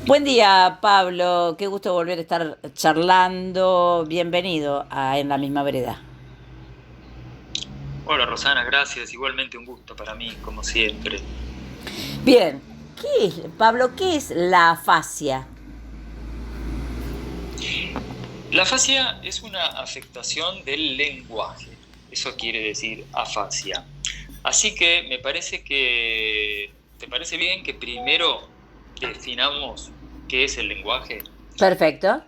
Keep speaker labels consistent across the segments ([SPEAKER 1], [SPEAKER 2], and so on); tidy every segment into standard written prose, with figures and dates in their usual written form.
[SPEAKER 1] Buen día, Pablo. Qué gusto volver a estar charlando. Bienvenido a En la misma vereda.
[SPEAKER 2] Hola Rosana, gracias. Igualmente un gusto para mí, como siempre.
[SPEAKER 1] Bien, Pablo, qué es la afasia?
[SPEAKER 2] La afasia es una afectación del lenguaje. Eso quiere decir afasia. Así que me parece que, ¿te parece bien que primero definamos qué es el lenguaje?
[SPEAKER 1] Perfecto.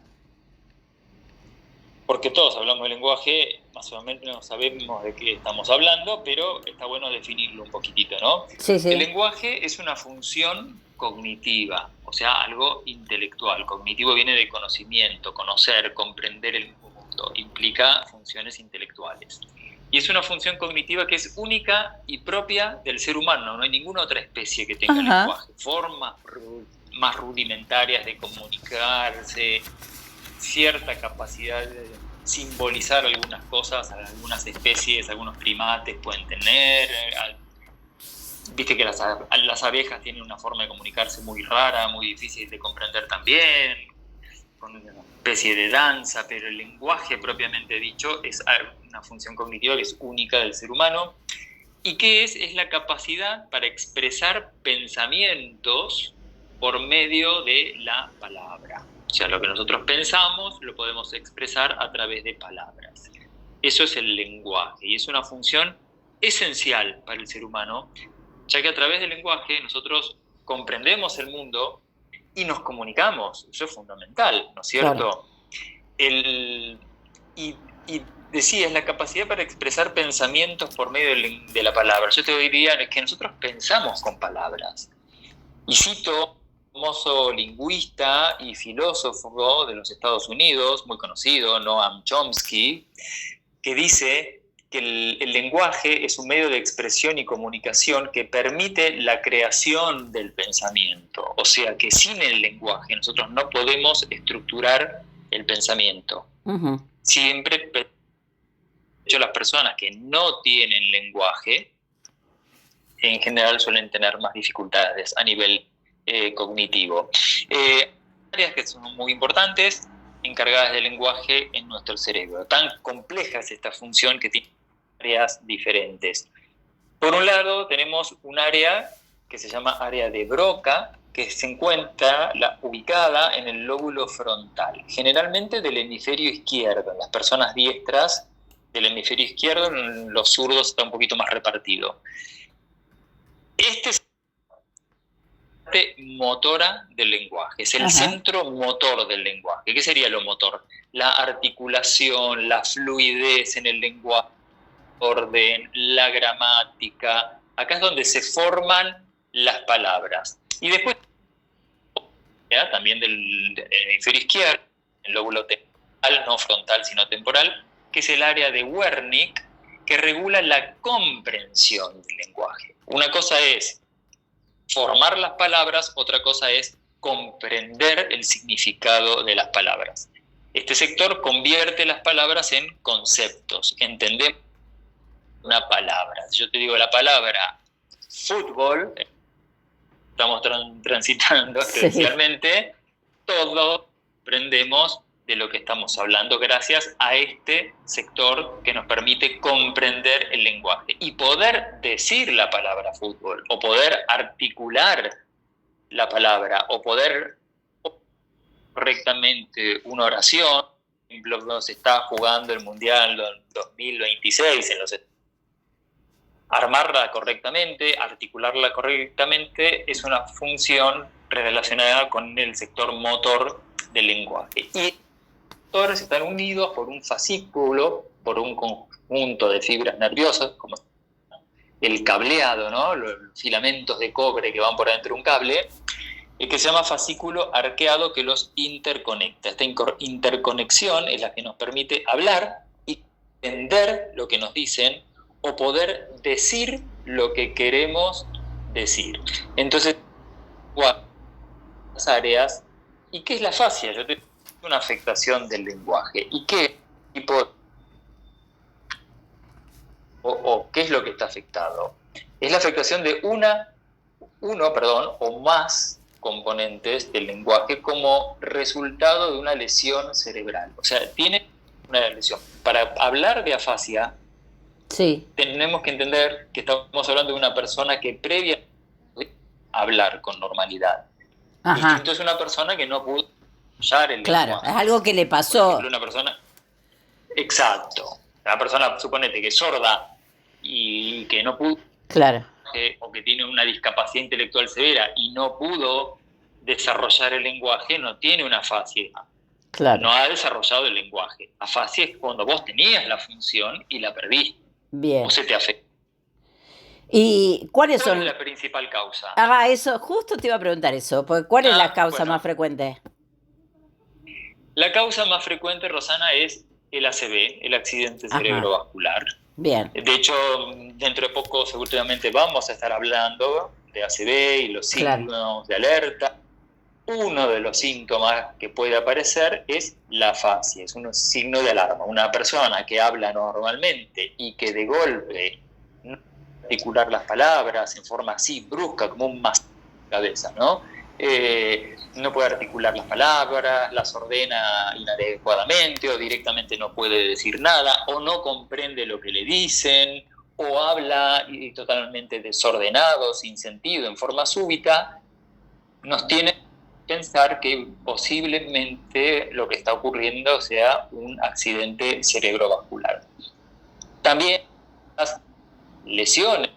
[SPEAKER 2] Porque todos hablamos de lenguaje, más o menos sabemos de qué estamos hablando, pero está bueno definirlo un poquitito, ¿no?
[SPEAKER 1] Sí,
[SPEAKER 2] El
[SPEAKER 1] sí.
[SPEAKER 2] lenguaje es una función cognitiva, o sea, algo intelectual. Cognitivo viene de conocimiento, conocer, comprender el mundo, implica funciones intelectuales. Y es una función cognitiva que es única y propia del ser humano. No hay ninguna otra especie que tenga
[SPEAKER 1] Ajá.
[SPEAKER 2] lenguaje. Formas más rudimentarias de comunicarse, cierta capacidad de simbolizar algunas cosas, algunas especies, algunos primates pueden tener. Viste que las abejas tienen una forma de comunicarse muy rara, muy difícil de comprender también, con una especie de danza, pero el lenguaje propiamente dicho es una función cognitiva que es única del ser humano. ¿Y qué es? Es la capacidad para expresar pensamientos por medio de la palabra. O sea, lo que nosotros pensamos lo podemos expresar a través de palabras. Eso es el lenguaje y es una función esencial para el ser humano, ya que a través del lenguaje nosotros comprendemos el mundo y nos comunicamos. Eso es fundamental, ¿no es
[SPEAKER 1] Claro.
[SPEAKER 2] cierto? El, y decía, es la capacidad para expresar pensamientos por medio de la palabra. Yo te diría que nosotros pensamos con palabras. Y cito un famoso lingüista y filósofo de los Estados Unidos, muy conocido, Noam Chomsky, que dice que el lenguaje es un medio de expresión y comunicación que permite la creación del pensamiento. O sea que sin el lenguaje nosotros no podemos estructurar el pensamiento.
[SPEAKER 1] Ujú.
[SPEAKER 2] Siempre, de hecho, las personas que no tienen lenguaje en general suelen tener más dificultades a nivel cognitivo. Áreas que son muy importantes encargadas del lenguaje en nuestro cerebro. Tan compleja es esta función que tiene áreas diferentes. Por un lado, tenemos un área que se llama área de Broca, que se encuentra ubicada en el lóbulo frontal, generalmente del hemisferio izquierdo. En las personas diestras del hemisferio izquierdo, en los zurdos está un poquito más repartido. Este es la parte motora del lenguaje, es el
[SPEAKER 1] Ajá.
[SPEAKER 2] centro motor del lenguaje. ¿Qué sería lo motor? La articulación, la fluidez en el lenguaje, orden, la gramática. Acá es donde se forman las palabras. Y después, ¿ya? También del hemisferio izquierdo, el lóbulo temporal, no frontal, sino temporal, que es el área de Wernicke, que regula la comprensión del lenguaje. Una cosa es formar las palabras, otra cosa es comprender el significado de las palabras. Este sector convierte las palabras en conceptos. Entendemos una palabra. Si yo te digo la palabra fútbol, estamos transitando
[SPEAKER 1] Sí.
[SPEAKER 2] experiencialmente, todos aprendemos de lo que estamos hablando gracias a este sector que nos permite comprender el lenguaje y poder decir la palabra fútbol o poder articular la palabra o poder correctamente una oración. Por ejemplo, se está jugando el Mundial 2026 en los armarla correctamente, articularla correctamente, es una función relacionada con el sector motor del lenguaje. Y los motores están unidos por un fascículo, por un conjunto de fibras nerviosas, como el cableado, ¿no? Los filamentos de cobre que van por adentro de un cable, que se llama fascículo arqueado que los interconecta. Esta interconexión es la que nos permite hablar y entender lo que nos dicen o poder decir lo que queremos decir. Entonces, las áreas. ¿Y qué es la fascia? Yo tengo una afectación del lenguaje. ¿Y qué tipo o qué es lo que está afectado? Es la afectación de uno, o más componentes del lenguaje como resultado de una lesión cerebral. O sea, tiene una lesión. Para hablar de afasia,
[SPEAKER 1] Sí.
[SPEAKER 2] tenemos que entender que estamos hablando de una persona que previa a hablar con normalidad.
[SPEAKER 1] Ajá.
[SPEAKER 2] Distinto es una persona que no pudo usar el
[SPEAKER 1] Claro,
[SPEAKER 2] lenguaje.
[SPEAKER 1] es algo que le
[SPEAKER 2] Por
[SPEAKER 1] pasó.
[SPEAKER 2] ejemplo, una persona... Exacto. Una persona, suponete, que es sorda y que no pudo,
[SPEAKER 1] Claro,
[SPEAKER 2] o que tiene una discapacidad intelectual severa y no pudo desarrollar el lenguaje, no tiene una afasia.
[SPEAKER 1] claro.
[SPEAKER 2] No ha desarrollado el lenguaje. Afasia es cuando vos tenías la función y la perdiste.
[SPEAKER 1] Bien.
[SPEAKER 2] O se te afecta.
[SPEAKER 1] ¿Y cuáles
[SPEAKER 2] ¿Cuál es
[SPEAKER 1] son?
[SPEAKER 2] la principal causa?
[SPEAKER 1] Ah, eso, justo te iba a preguntar eso, porque ¿cuál es la causa
[SPEAKER 2] Bueno,
[SPEAKER 1] más frecuente?
[SPEAKER 2] la causa más frecuente, Rosana, es el ACV, el accidente
[SPEAKER 1] Ajá.
[SPEAKER 2] cerebrovascular.
[SPEAKER 1] Bien,
[SPEAKER 2] De hecho, dentro de poco seguramente vamos a estar hablando de ACV y los signos
[SPEAKER 1] claro.
[SPEAKER 2] de alerta. Uno de los síntomas que puede aparecer es la afasia, es un signo de alarma. Una persona que habla normalmente y que de golpe no puede articular las palabras en forma así brusca, como un masaje de cabeza, ¿no? No puede articular las palabras, las ordena inadecuadamente o directamente no puede decir nada o no comprende lo que le dicen o habla totalmente desordenado, sin sentido, en forma súbita, nos tiene que pensar que posiblemente lo que está ocurriendo sea un accidente cerebrovascular. También las lesiones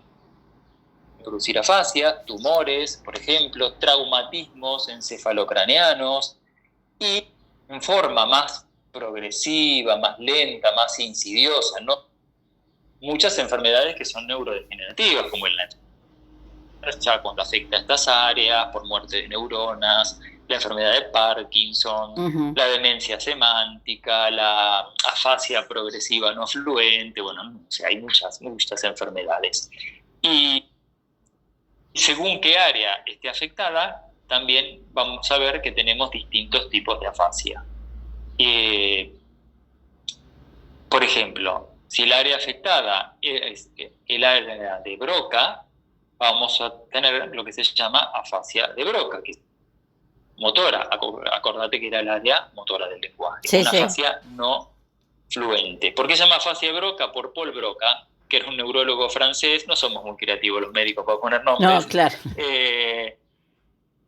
[SPEAKER 2] producir afasia, tumores, por ejemplo, traumatismos encefalocraneanos y en forma más progresiva, más lenta, más insidiosa, ¿no? Muchas enfermedades que son neurodegenerativas, como el ya cuando afecta a estas áreas, por muerte de neuronas, la enfermedad de Parkinson, la demencia semántica, la afasia progresiva no fluente, bueno, o sea, hay muchas enfermedades. Y según qué área esté afectada, también vamos a ver que tenemos distintos tipos de afasia. Por ejemplo, si el área afectada es el área de Broca, vamos a tener lo que se llama afasia de Broca, que es motora. Acordate que era el área motora del lenguaje.
[SPEAKER 1] Sí,
[SPEAKER 2] una
[SPEAKER 1] sí.
[SPEAKER 2] afasia no fluente. ¿Por qué se llama afasia de Broca? Por Paul Broca, que era un neurólogo francés. No somos muy creativos los médicos para poner nombres.
[SPEAKER 1] No, claro.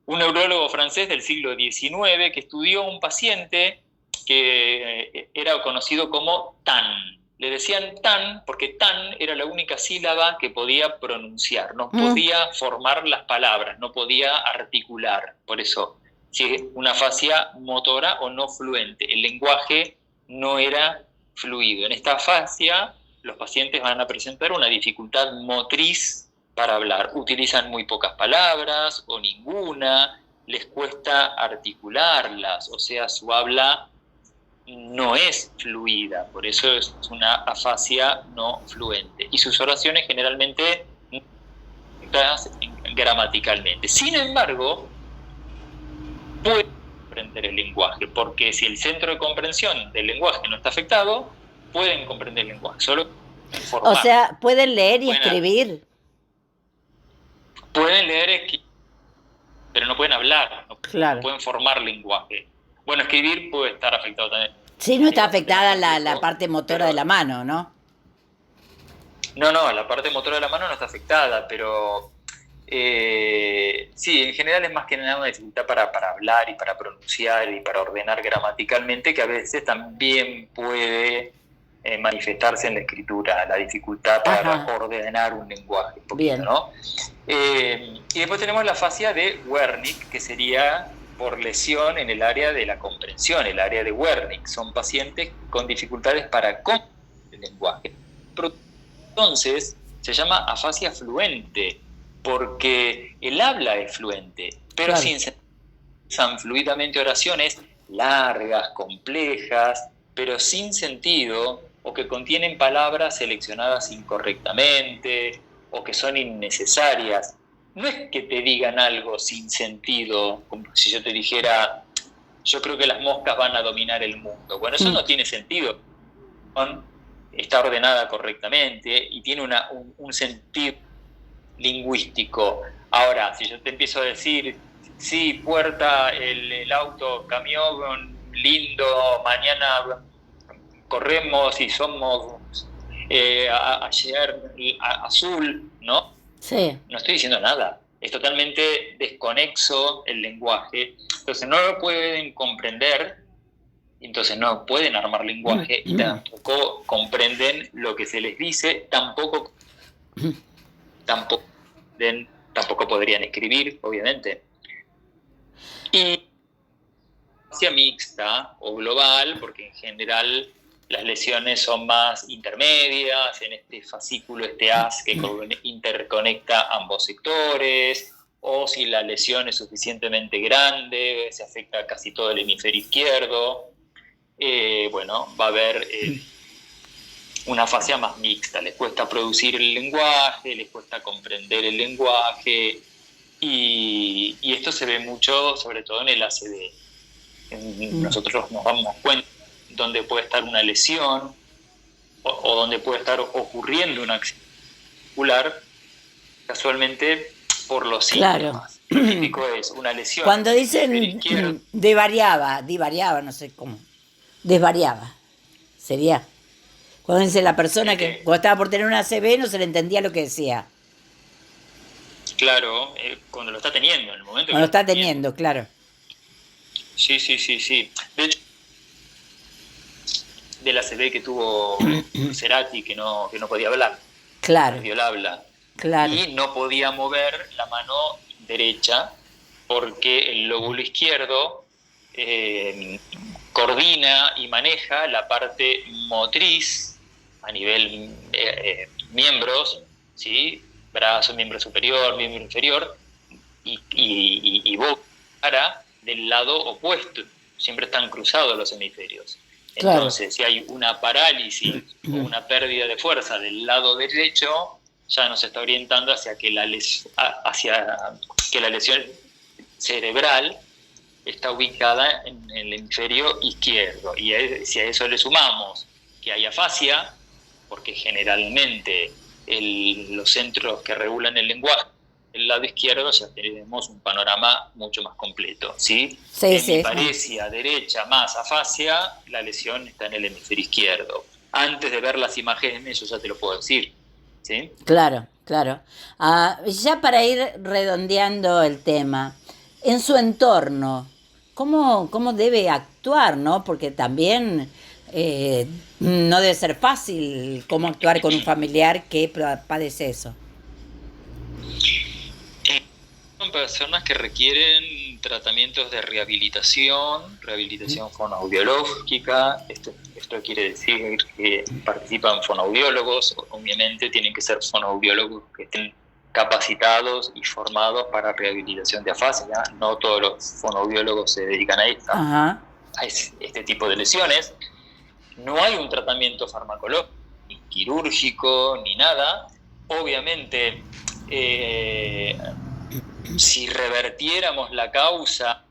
[SPEAKER 2] Un neurólogo francés del siglo XIX que estudió un paciente que era conocido como Tan. Le decían Tan porque Tan era la única sílaba que podía pronunciar, no podía formar las palabras, no podía articular. Por eso, sí, una afasia motora o no fluente. El lenguaje no era fluido. En esta afasia, los pacientes van a presentar una dificultad motriz para hablar. Utilizan muy pocas palabras o ninguna, les cuesta articularlas, o sea, su habla no es fluida, por eso es una afasia no fluente. Y sus oraciones generalmente no gramaticalmente. Sin embargo, pueden comprender el lenguaje, porque si el centro de comprensión del lenguaje no está afectado, pueden comprender el lenguaje, solo informar.
[SPEAKER 1] O sea, pueden leer y escribir.
[SPEAKER 2] Pueden leer, pero no pueden hablar, no
[SPEAKER 1] Claro.
[SPEAKER 2] pueden formar lenguaje. Bueno, escribir puede estar afectado también.
[SPEAKER 1] Sí, no está afectada la parte motora de la mano, ¿no?
[SPEAKER 2] No, la parte motora de la mano no está afectada, pero sí, en general es más que nada una dificultad para hablar y para pronunciar y para ordenar gramaticalmente, que a veces también puede manifestarse en la escritura, la dificultad para ordenar un lenguaje. Un poquito, bien. ¿No? Y después tenemos la afasia de Wernicke, que sería por lesión en el área de la comprensión, el área de Wernicke. Son pacientes con dificultades para comprender el lenguaje. Entonces, se llama afasia fluente, porque el habla es fluente, pero claro, sin usan fluidamente oraciones largas, complejas, pero sin sentido, o que contienen palabras seleccionadas incorrectamente, o que son innecesarias. No es que te digan algo sin sentido, como si yo te dijera, yo creo que las moscas van a dominar el mundo. Bueno, eso no tiene sentido. Está ordenada correctamente y tiene un sentido lingüístico. Ahora, si yo te empiezo a decir, sí, puerta, el auto, camión, lindo, mañana corremos y somos ayer azul, ¿no?
[SPEAKER 1] Sí.
[SPEAKER 2] No estoy diciendo nada. Es totalmente desconexo el lenguaje. Entonces no lo pueden comprender, entonces no pueden armar lenguaje y tampoco comprenden lo que se les dice, tampoco tampoco podrían escribir, obviamente. Y hacia mixta o global, porque en general las lesiones son más intermedias, en este fascículo, este haz que interconecta ambos sectores, o si la lesión es suficientemente grande, se afecta casi todo el hemisferio izquierdo, bueno, va a haber una fascia más mixta, les cuesta producir el lenguaje, les cuesta comprender el lenguaje, y esto se ve mucho, sobre todo en el ACV. Nosotros nos damos cuenta donde puede estar una lesión o donde puede estar ocurriendo un accidente muscular, casualmente por los síntomas. Lo típico es una lesión.
[SPEAKER 1] Cuando dicen divariaba, no sé cómo, desvariaba, sería. Cuando dice la persona que cuando estaba por tener una ACV no se le entendía lo que decía.
[SPEAKER 2] Claro, cuando lo está teniendo, en el momento
[SPEAKER 1] cuando lo está teniendo, claro.
[SPEAKER 2] Sí. De hecho, de la ACV que tuvo Cerati, que no podía hablar.
[SPEAKER 1] Claro.
[SPEAKER 2] Perdió el habla.
[SPEAKER 1] Claro.
[SPEAKER 2] Y no podía mover la mano derecha porque el lóbulo izquierdo coordina y maneja la parte motriz a nivel miembros, ¿sí? Brazo, miembro superior, miembro inferior, y boca, cara del lado opuesto. Siempre están cruzados los hemisferios.
[SPEAKER 1] Claro.
[SPEAKER 2] Entonces, si hay una parálisis o una pérdida de fuerza del lado derecho, ya nos está orientando hacia que la lesión cerebral está ubicada en el hemisferio izquierdo. Y si a eso le sumamos que hay afasia, porque generalmente los centros que regulan el lenguaje, el lado izquierdo, ya tenemos un panorama mucho más completo, ¿sí? Hemiparesia derecha más afasia, la lesión está en el hemisferio izquierdo. Antes de ver las imágenes, yo ya te lo puedo decir, ¿sí?
[SPEAKER 1] Claro. Ya para ir redondeando el tema, en su entorno, ¿cómo debe actuar, no? Porque también no debe ser fácil cómo actuar con un familiar que padece eso.
[SPEAKER 2] Son personas que requieren tratamientos de rehabilitación fonoaudiológica. Esto quiere decir que participan fonoaudiólogos. Obviamente tienen que ser fonoaudiólogos que estén capacitados y formados para rehabilitación de afasia. No todos los fonoaudiólogos se dedican a esto, a este tipo de lesiones. No hay un tratamiento farmacológico, ni quirúrgico, ni nada. Obviamente, si revertiéramos la causa,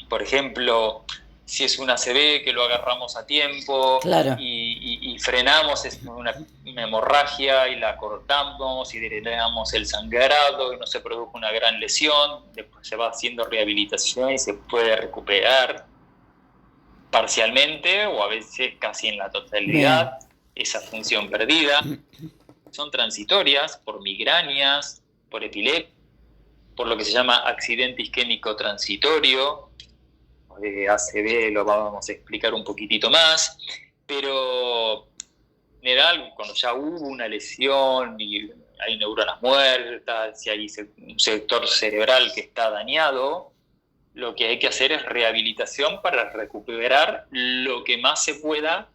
[SPEAKER 2] por ejemplo, si es una ACV que lo agarramos a tiempo,
[SPEAKER 1] claro,
[SPEAKER 2] y frenamos una hemorragia y la cortamos y drenamos el sangrado y no se produjo una gran lesión, después se va haciendo rehabilitación y se puede recuperar parcialmente o a veces casi en la totalidad esa función perdida. Son transitorias por migrañas, por epilepsia, por lo que se llama accidente isquémico transitorio. ACV lo vamos a explicar un poquitito más, pero en general, cuando ya hubo una lesión y hay neuronas muertas, si hay un sector cerebral que está dañado, lo que hay que hacer es rehabilitación para recuperar lo que más se pueda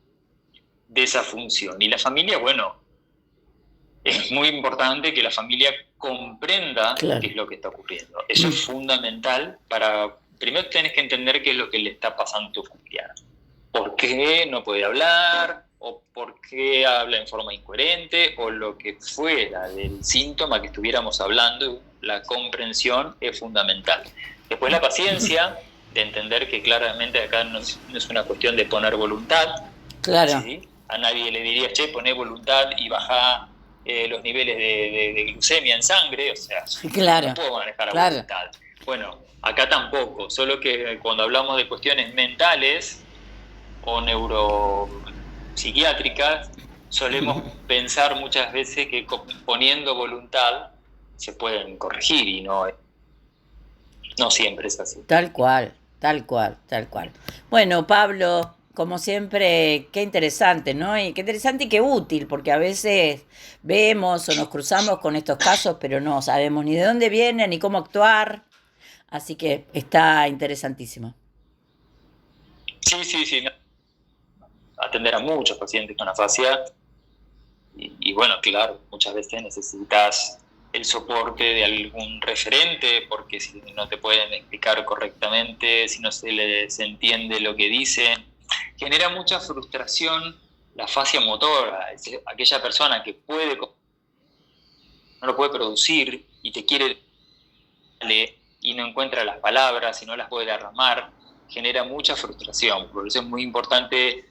[SPEAKER 2] de esa función. Y la familia, bueno, es muy importante que la familia comprenda qué es lo que está ocurriendo. Eso es fundamental para... Primero tenés que entender qué es lo que le está pasando a tu familiar. ¿Por qué no puede hablar? ¿O por qué habla en forma incoherente? O lo que fuera del síntoma que estuviéramos hablando, la comprensión es fundamental. Después la paciencia, de entender que claramente acá no es una cuestión de poner voluntad.
[SPEAKER 1] Claro.
[SPEAKER 2] ¿Sí? A nadie le diría, poné voluntad y bajá los niveles de glucemia en sangre. O sea,
[SPEAKER 1] claro,
[SPEAKER 2] no puedo manejar a voluntad. Bueno, acá tampoco, solo que cuando hablamos de cuestiones mentales o neuropsiquiátricas, solemos pensar muchas veces que poniendo voluntad se pueden corregir y no siempre es así.
[SPEAKER 1] Tal cual, tal cual, tal cual. Bueno, Pablo, como siempre, qué interesante, ¿no? Y qué interesante y qué útil, porque a veces vemos o nos cruzamos con estos casos, pero no sabemos ni de dónde vienen ni cómo actuar. Así que está interesantísimo.
[SPEAKER 2] Sí, sí, sí, no. Atender a muchos pacientes con afasia y bueno, claro, muchas veces necesitas el soporte de algún referente porque si no te pueden explicar correctamente, si no se entiende lo que dicen, genera mucha frustración la afasia motora, es decir, aquella persona que no lo puede producir y te quiere y no encuentra las palabras y no las puede derramar, genera mucha frustración. Por eso es muy importante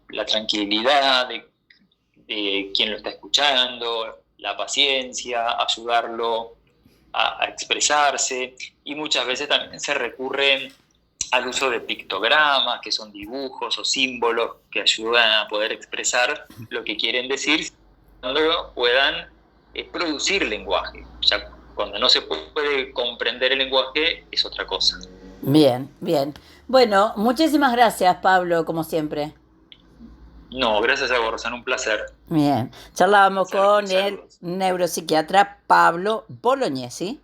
[SPEAKER 2] la tranquilidad de quien lo está escuchando, la paciencia, ayudarlo a expresarse, y muchas veces también se recurre al uso de pictogramas, que son dibujos o símbolos que ayudan a poder expresar lo que quieren decir cuando puedan producir lenguaje. Ya cuando no se puede comprender el lenguaje es otra cosa.
[SPEAKER 1] Bien, bien. Bueno, muchísimas gracias, Pablo, como siempre.
[SPEAKER 2] No, gracias a vos, Rosana, un placer.
[SPEAKER 1] Bien. Charlábamos con el
[SPEAKER 2] Saludos.
[SPEAKER 1] neuropsiquiatra Pablo Bolognesi.